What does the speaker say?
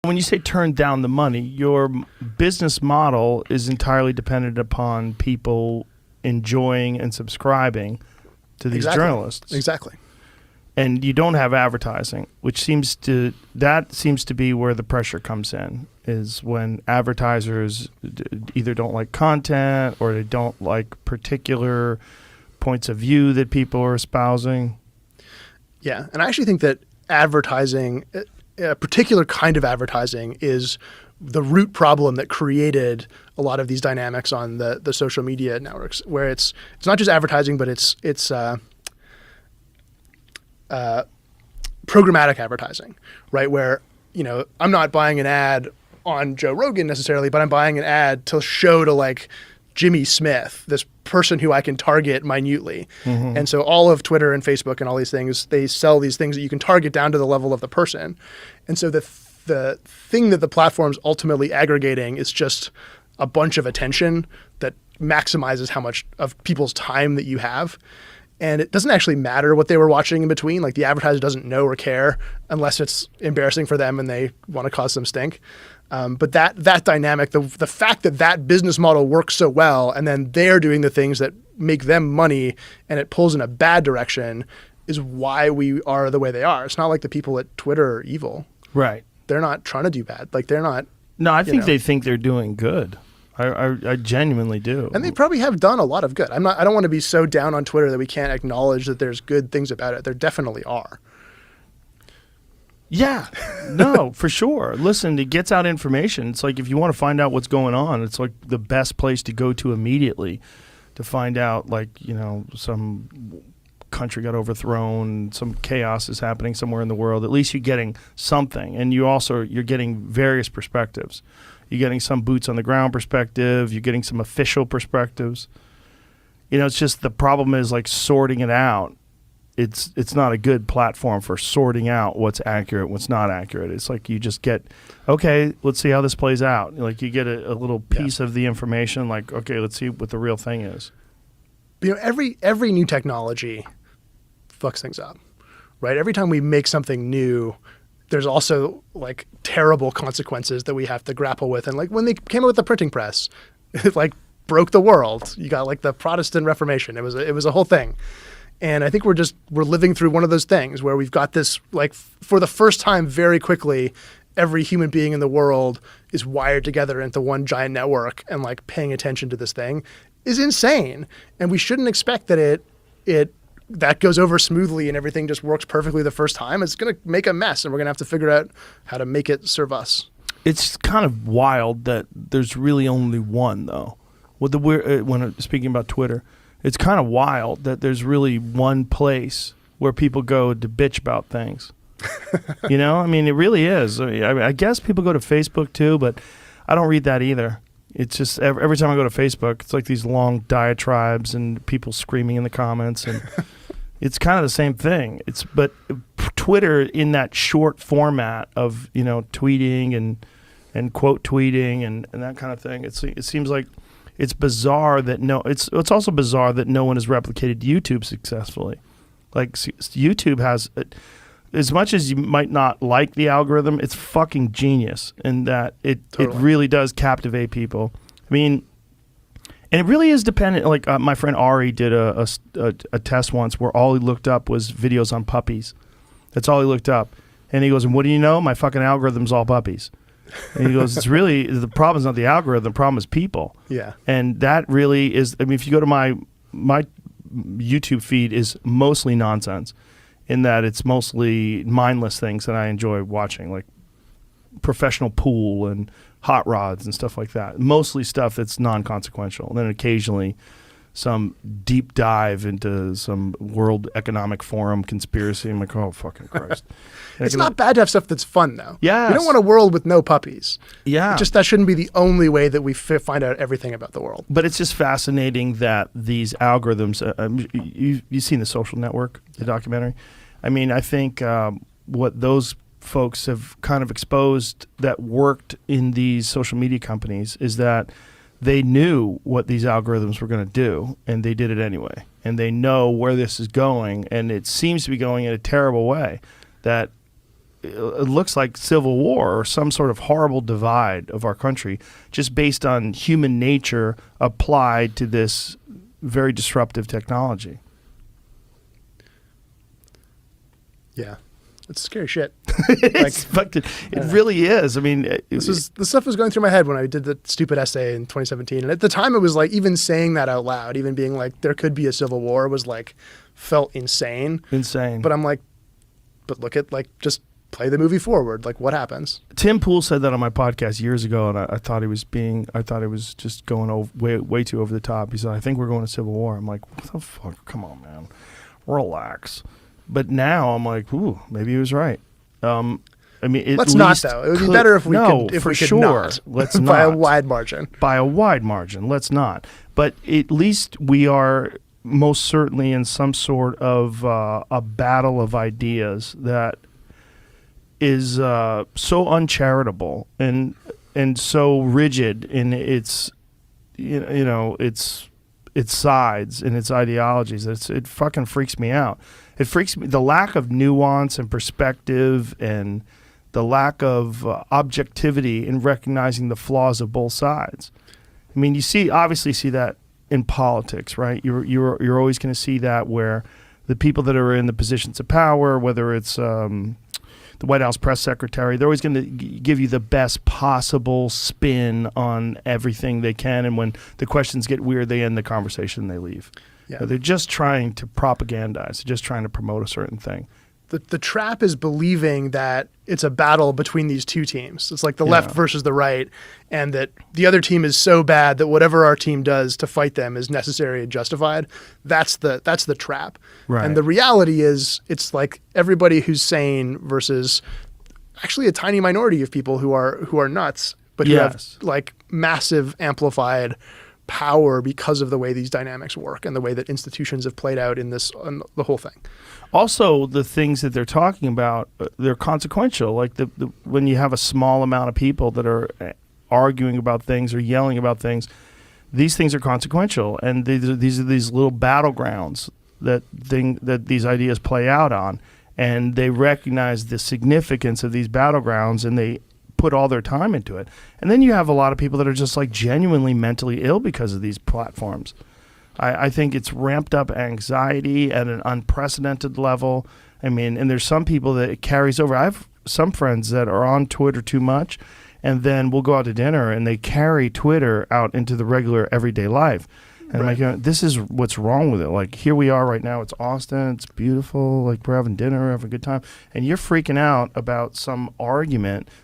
When you say turn down the money, your business model is entirely dependent upon people enjoying and subscribing to these journalists. Exactly. And you don't have advertising, which seems to be where the pressure comes in, is when advertisers either don't like content or they don't like particular points of view that people are espousing. Yeah, and I actually think that advertising, a particular kind of advertising, is the root problem that created a lot of these dynamics on the social media networks, where it's not just advertising, but it's programmatic advertising, right? Where, I'm not buying an ad on Joe Rogan necessarily, but I'm buying an ad to show to like Jimmy Smith, this person who I can target minutely. Mm-hmm. And so all of Twitter and Facebook and all these things, they sell these things that you can target down to the level of the person. And so the thing that the platform's ultimately aggregating is just a bunch of attention that maximizes how much of people's time that you have. And it doesn't actually matter what they were watching in between. Like the advertiser doesn't know or care unless it's embarrassing for them and they want to cause some stink. But that dynamic, the fact that business model works so well, and then they're doing the things that make them money and it pulls in a bad direction, is why we are the way they are. It's not like the people at Twitter are evil. Right. They're not trying to do bad. Like they're not. No, I think they think they're doing good. I genuinely do. And they probably have done a lot of good. I don't want to be so down on Twitter that we can't acknowledge that there's good things about it. There definitely are. Yeah, no, for sure. Listen, it gets out information. It's like if you want to find out what's going on, it's like the best place to go to immediately to find out, like, some country got overthrown, some chaos is happening somewhere in the world. At least you're getting something. And you're getting various perspectives. You're getting some boots on the ground perspective. You're getting some official perspectives. It's just the problem is like sorting it out. It's not a good platform for sorting out what's accurate, what's not accurate. It's like you just get, okay, let's see how this plays out. Like you get a little piece of the information, like, okay, let's see what the real thing is. Every new technology fucks things up, right? Every time we make something new, there's also like terrible consequences that we have to grapple with. And like when they came out with the printing press, it like broke the world. You got like the Protestant Reformation. It was a whole thing. And I think we're living through one of those things where we've got this, like, for the first time very quickly, every human being in the world is wired together into one giant network, and like paying attention to this thing is insane. And we shouldn't expect that that goes over smoothly and everything just works perfectly the first time. It's going to make a mess, and we're going to have to figure out how to make it serve us. It's kind of wild that there's really only one, though. When speaking about Twitter, it's kind of wild that there's really one place where people go to bitch about things. I mean, it really is. I guess people go to Facebook too, but I don't read that either. It's just every time I go to Facebook, it's like these long diatribes and people screaming in the comments, and it's kind of the same thing. But Twitter, in that short format of tweeting and quote tweeting and that kind of thing, it seems like it's bizarre that it's also bizarre that no one has replicated YouTube successfully. Like YouTube has, as much as you might not like the algorithm, it's fucking genius in that it really does captivate people. I mean, and it really is dependent. Like my friend Ari did a test once where all he looked up was videos on puppies. That's all he looked up. And he goes, and what do you know? My fucking algorithm's all puppies. And he goes, it's really, the problem's not the algorithm, the problem is people. Yeah. And that really is, I mean, if you go to my YouTube feed is mostly nonsense in that it's mostly mindless things that I enjoy watching, like professional pool and hot rods and stuff like that. Mostly stuff that's non-consequential. And then occasionally some deep dive into some World Economic Forum conspiracy. I'm like, oh, fucking Christ. It's not bad to have stuff that's fun, though. Yeah. We don't want a world with no puppies. Yeah. Just that shouldn't be the only way that we find out everything about the world. But it's just fascinating that these algorithms, you've seen The Social Network, the documentary. I mean, I think what those folks have kind of exposed that worked in these social media companies is that they knew what these algorithms were going to do, and they did it anyway. And they know where this is going, and it seems to be going in a terrible way. That it looks like civil war or some sort of horrible divide of our country, just based on human nature applied to this very disruptive technology. Yeah. It's scary shit. It really is. I mean, This stuff was going through my head when I did the stupid essay in 2017. And at the time, it was like, even saying that out loud, even being like, there could be a civil war, was like, felt insane. insane. But I'm like, but look at, like, just play the movie forward. Like, what happens? Tim Pool said that on my podcast years ago, and I thought he was just going way too over the top. He said, I think we're going to civil war. I'm like, what the fuck? Come on, man. Relax. But now I'm like, ooh, maybe he was right. I mean, Let's not, though. It would be better if we could, if for we could sure. not. Let's by a not. wide margin. By a wide margin. Let's not. But at least we are most certainly in some sort of a battle of ideas that is so uncharitable and so rigid in its its sides and its ideologies. It fucking freaks me out. It freaks me, the lack of nuance and perspective and the lack of objectivity in recognizing the flaws of both sides. I mean, obviously see that in politics, right? You're always going to see that where the people that are in the positions of power, whether it's the White House press secretary, they're always going to give you the best possible spin on everything they can. And when the questions get weird, they end the conversation and they leave. Yeah. They're just trying to propagandize. They're just trying to promote a certain thing. The trap is believing that it's a battle between these two teams. It's like the left versus the right, and that the other team is so bad that whatever our team does to fight them is necessary and justified. That's the trap. Right. And the reality is, it's like everybody who's sane versus actually a tiny minority of people who are nuts, but who have like massive amplified power because of the way these dynamics work and the way that institutions have played out in this, the whole thing. Also, the things that they're talking about, they're consequential. Like when you have a small amount of people that are arguing about things or yelling about things, these things are consequential, and these are these little battlegrounds that these ideas play out on, and they recognize the significance of these battlegrounds, and they put all their time into it. And then you have a lot of people that are just like genuinely mentally ill because of these platforms. I think it's ramped up anxiety at an unprecedented level. I mean, and there's some people that it carries over. I have some friends that are on Twitter too much, and then we'll go out to dinner and they carry Twitter out into the regular everyday life. And Right. I'm like, this is what's wrong with it. Like, here we are right now. It's Austin. It's beautiful. Like, we're having dinner, having a good time. And you're freaking out about some argument